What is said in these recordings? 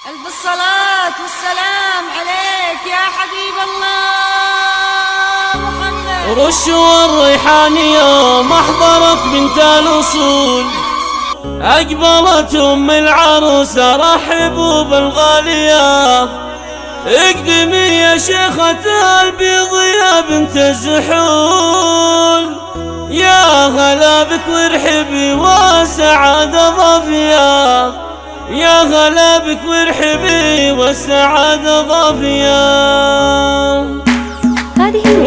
ألف الصلاة والسلام عليك يا حبيب الله محمد. رشوى الريحان يوم أحضرت بنت الأصول، أقبلت أم العروسة رحبوا بالغالية. اقدمي يا شيخة البيض يا بنت الزحول، يا هلا بك وارحبي والسعادة ضافية، يا هلا بك وارحبي والسعادة ضافية.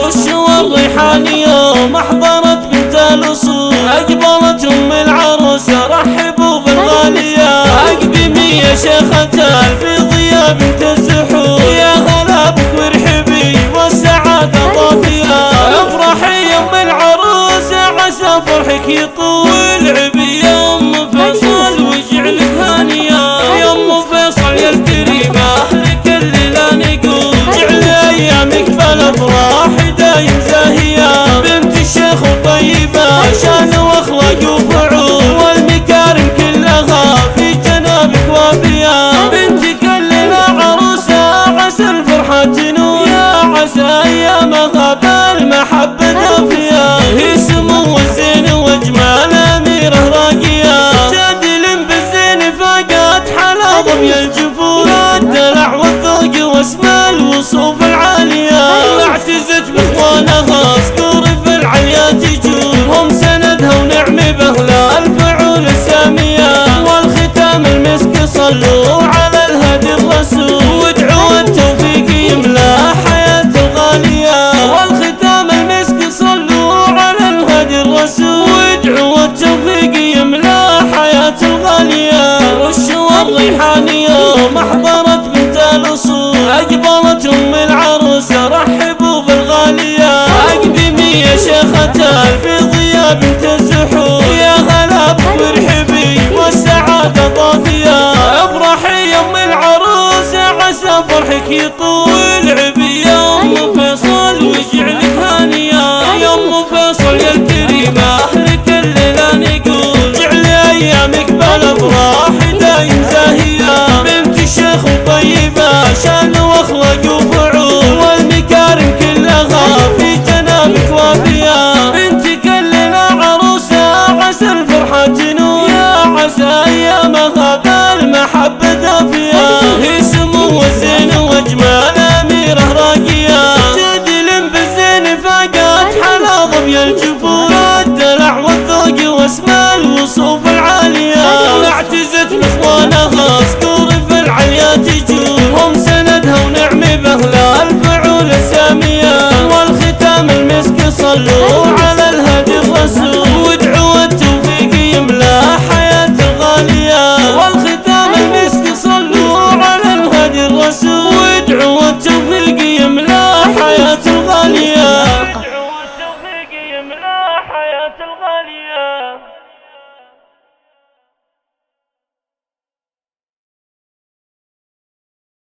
رشوى الريحان يوم أحضرت بنت الأصول، أقبلت أم العروسة رحبوا بالغالية. أقدمي يا شيخة البيض يا بنت الزحول، يا هلا بك وارحبي والسعادة ضافية. افرحي يا أم العروسة عسى فرحك يطول، عبي يا أم فيصل واجعلك هانية، يا أم فيصل يا الكريمة أهلك الليلة نقول، جعل أيامك بالأفراح دايم زاهية. بنت الشيخ وطيبة شان واخلاق وفعول، والمكارم كلها في جنابك وافية. بنتك الليلة عروسة عسى الفرحة تنول، يا عسى أيامها بالمحبة دافية. هي سمو الزين واجمال أميرة راقية، جادل بالزين فاقت حلا ضمي الجفون، الدلع والذوق واسمى الوصوف العالية. اعتزت باخوانها صقور في العليا تجول، هم سندها ونعم باهلها الفعول السامية. والختام المسك صلوا على الهادي الرسول، وادعوا التوفيق يملا حياة الغالية. والختام المسك صلوا على الهادي الرسول، وادعوا التوفيق يملا حياة الغالية. رشوى الريحان يوم أحضرت بنت الأصول، أقبلت أم العروسة رحبوا بالغالية. أقدمي يا شيخة البيض يا بنت الزحول، يا هلا بك وارحبي والسعادة ضافية. افرحي يا أم العروسة عسى فرحك يطول، عبي يا أم فيصل واجعلك هانية، يا أم فيصل يا الكريمة أهلك الليلة نقول، جعل أيامك بالأفراح دايم زاهية. بنت الشيخ وطيبة شان واخلاق وفعول، والمكارم كلها في جنابك وافية. بنتك الليلة عروسة عسى الفرحة تنول، يا عسى أيامها بالمحبة دافية. هي سمو الزين واجمال أميرة راقية، جادل بالزين فاقت حلا ضمي الجفون، الدلع والذوق واسمى الوصوف العالية. اعتزت باخوانها صقور في العليا تجول، هم سندها ونعم باهلها الفعول السامية. والختام المسك صلوا على الهادي الرسول، وادعوا التوفيق يملا حياة الغالية. والختام المسك صلوا على الهادي الرسول، وادعوا التوفيق يملا حياة الغالية. وادعوا التوفيق يملا حياة الغالية.